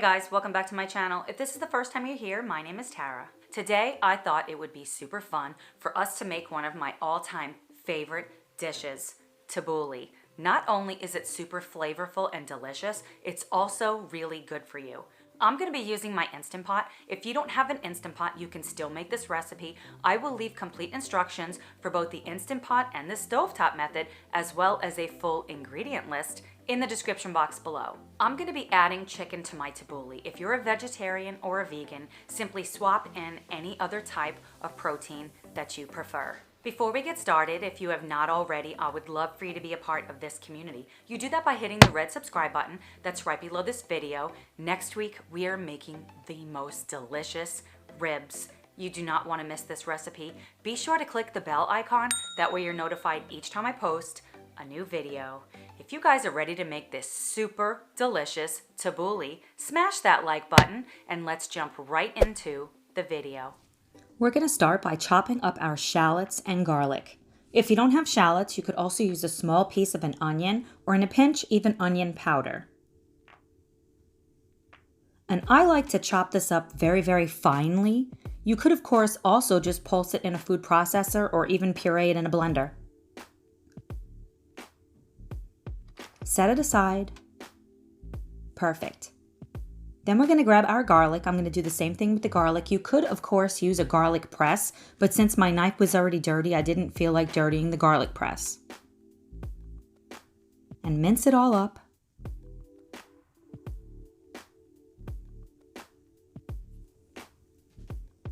guys, welcome back to my channel. If this is the first time you're here, my name is Tara. Today, I thought it would be super fun for us to make one of my all-time favorite dishes, tabbouleh. Not only is it super flavorful and delicious, it's also really good for you. I'm gonna be using my Instant Pot. If you don't have an Instant Pot, you can still make this recipe. I will leave complete instructions for both the Instant Pot and the stovetop method, as well as a full ingredient list in the description box below. I'm gonna be adding chicken to my tabbouleh. If you're a vegetarian or a vegan, simply swap in any other type of protein that you prefer. Before we get started, if you have not already, I would love for you to be a part of this community. You do that by hitting the red subscribe button that's right below this video. Next week, we are making the most delicious ribs. You do not want to miss this recipe. Be sure to click the bell icon. That way you're notified each time I post a new video. If you guys are ready to make this super delicious tabbouleh, smash that like button and let's jump right into the video. We're going to start by chopping up our shallots and garlic. If you don't have shallots, you could also use a small piece of an onion or in a pinch, even onion powder. And I like to chop this up very, very finely. You could, of course, also just pulse it in a food processor or even puree it in a blender. Set it aside. Perfect. Then we're going to grab our garlic. I'm going to do the same thing with the garlic. You could, of course, use a garlic press, but since my knife was already dirty, I didn't feel like dirtying the garlic press. And mince it all up.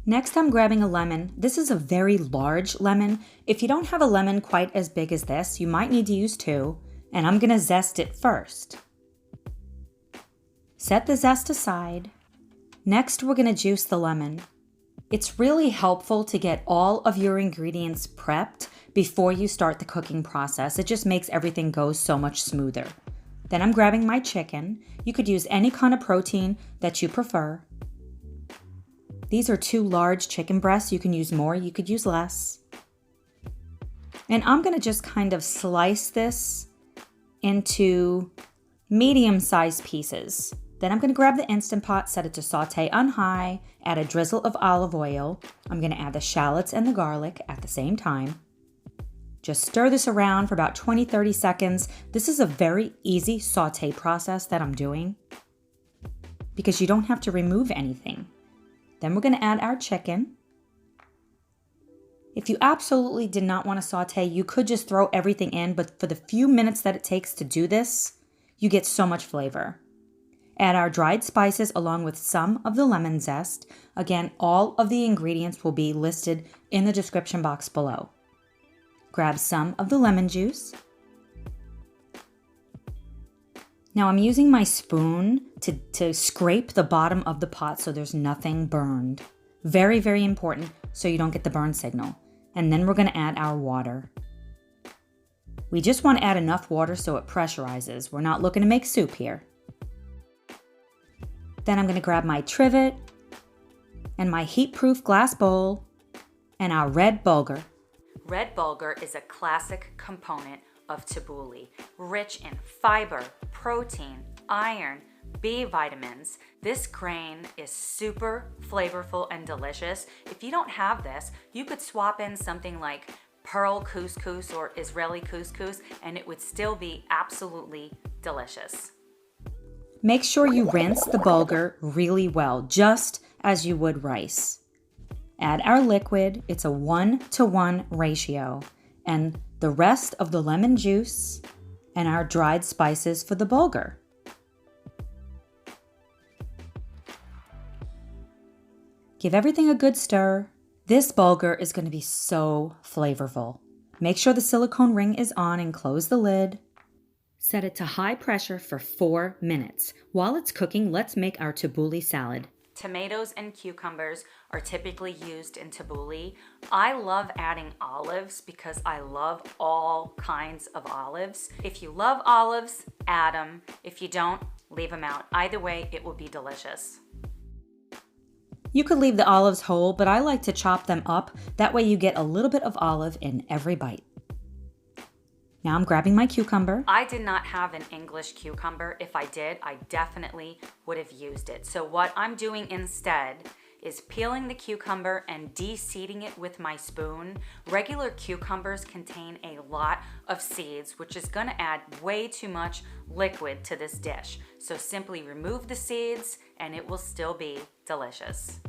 Next, I'm grabbing a lemon. This is a very large lemon. If you don't have a lemon quite as big as this, you might need to use two, and I'm going to zest it first. Set the zest aside. Next, we're going to juice the lemon. It's really helpful to get all of your ingredients prepped before you start the cooking process. It just makes everything go so much smoother. Then I'm grabbing my chicken. You could use any kind of protein that you prefer. These are 2 large chicken breasts. You can use more, you could use less. And I'm going to just kind of slice this into medium-sized pieces. Then I'm going to grab the Instant Pot, set it to saute on high, add a drizzle of olive oil. I'm going to add the shallots and the garlic at the same time. Just stir this around for about 20-30 seconds. This is a very easy saute process that I'm doing because you don't have to remove anything. Then we're going to add our chicken. If you absolutely did not want to saute, you could just throw everything in, but for the few minutes that it takes to do this, you get so much flavor. Add our dried spices along with some of the lemon zest. Again, all of the ingredients will be listed in the description box below. Grab some of the lemon juice. Now I'm using my spoon to scrape the bottom of the pot so there's nothing burned. Very, very important so you don't get the burn signal. And then we're going to add our water. We just want to add enough water so it pressurizes. We're not looking to make soup here. Then I'm going to grab my trivet and my heat-proof glass bowl and our red bulgur. Red bulgur is a classic component of tabbouleh, rich in fiber, protein, iron, B vitamins. This grain is super flavorful and delicious. If you don't have this, you could swap in something like pearl couscous or Israeli couscous, and it would still be absolutely delicious. Make sure you rinse the bulgur really well, just as you would rice. Add our liquid. It's a 1-to-1 ratio. And the rest of the lemon juice and our dried spices for the bulgur. Give everything a good stir. This bulgur is going to be so flavorful. Make sure the silicone ring is on and close the lid. Set it to high pressure for 4 minutes. While it's cooking, let's make our tabbouleh salad. Tomatoes and cucumbers are typically used in tabbouleh. I love adding olives because I love all kinds of olives. If you love olives, add them. If you don't, leave them out. Either way, it will be delicious. You could leave the olives whole, but I like to chop them up. That way you get a little bit of olive in every bite. Now I'm grabbing my cucumber. I did not have an English cucumber. If I did, I definitely would have used it. So what I'm doing instead is peeling the cucumber and de-seeding it with my spoon. Regular cucumbers contain a lot of seeds, which is gonna add way too much liquid to this dish. So simply remove the seeds and it will still be delicious.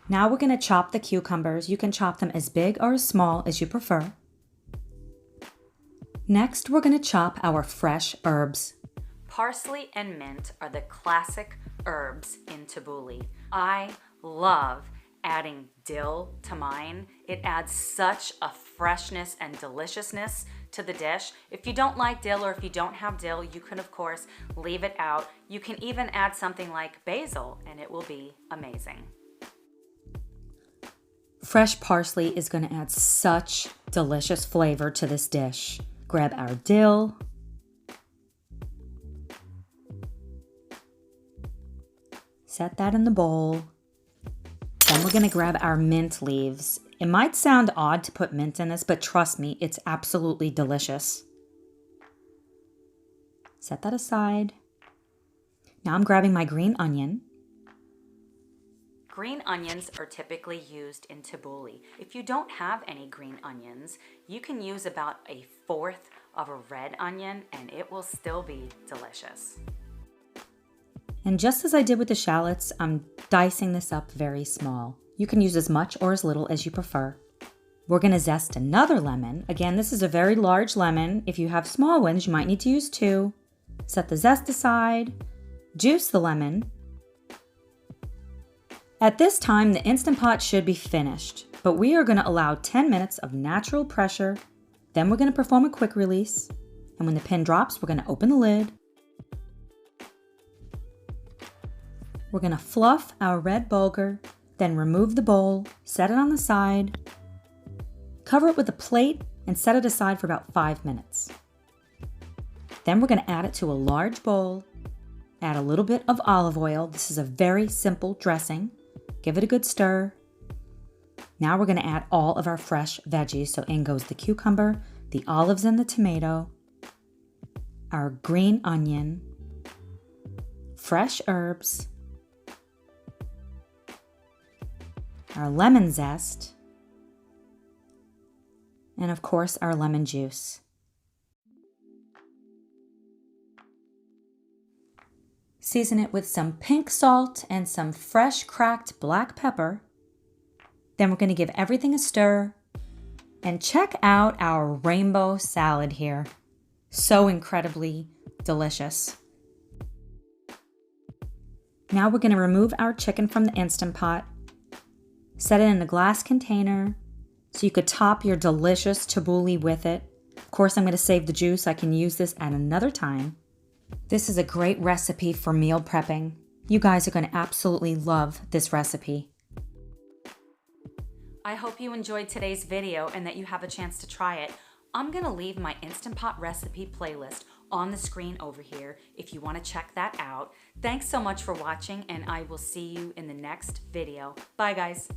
Now we're gonna chop the cucumbers. You can chop them as big or as small as you prefer. Next, we're gonna chop our fresh herbs. Parsley and mint are the classic herbs in tabbouleh. I love adding dill to mine. It adds such a freshness and deliciousness to the dish. If you don't like dill or if you don't have dill, you can of course leave it out. You can even add something like basil and it will be amazing. Fresh parsley is gonna add such delicious flavor to this dish. Grab our dill. Set that in the bowl. Then we're gonna grab our mint leaves. It might sound odd to put mint in this, but trust me, it's absolutely delicious. Set that aside. Now I'm grabbing my green onion. Green onions are typically used in tabbouleh. If you don't have any green onions, you can use about 1/4 of a red onion and it will still be delicious. And just as I did with the shallots, I'm dicing this up very small. You can use as much or as little as you prefer. We're gonna zest another lemon. Again, this is a very large lemon. If you have small ones, you might need to use 2. Set the zest aside, juice the lemon. At this time, the Instant Pot should be finished, but we are gonna allow 10 minutes of natural pressure. Then we're gonna perform a quick release. And when the pin drops, we're gonna open the lid. We're gonna fluff our red bulgur, then remove the bowl, set it on the side, cover it with a plate, and set it aside for about 5 minutes. Then we're gonna add it to a large bowl, add a little bit of olive oil. This is a very simple dressing. Give it a good stir. Now we're gonna add all of our fresh veggies. So in goes the cucumber, the olives and the tomato, our green onion, fresh herbs, our lemon zest, and of course our lemon juice. Season it with some pink salt and some fresh cracked black pepper. Then we're going to give everything a stir. And check out our rainbow salad here. So incredibly delicious. Now we're going to remove our chicken from the Instant Pot. Set it in a glass container so you could top your delicious tabbouleh with it. Of course, I'm going to save the juice. I can use this at another time. This is a great recipe for meal prepping. You guys are going to absolutely love this recipe. I hope you enjoyed today's video and that you have a chance to try it. I'm going to leave my Instant Pot recipe playlist on the screen over here if you want to check that out. Thanks so much for watching and I will see you in the next video. Bye guys.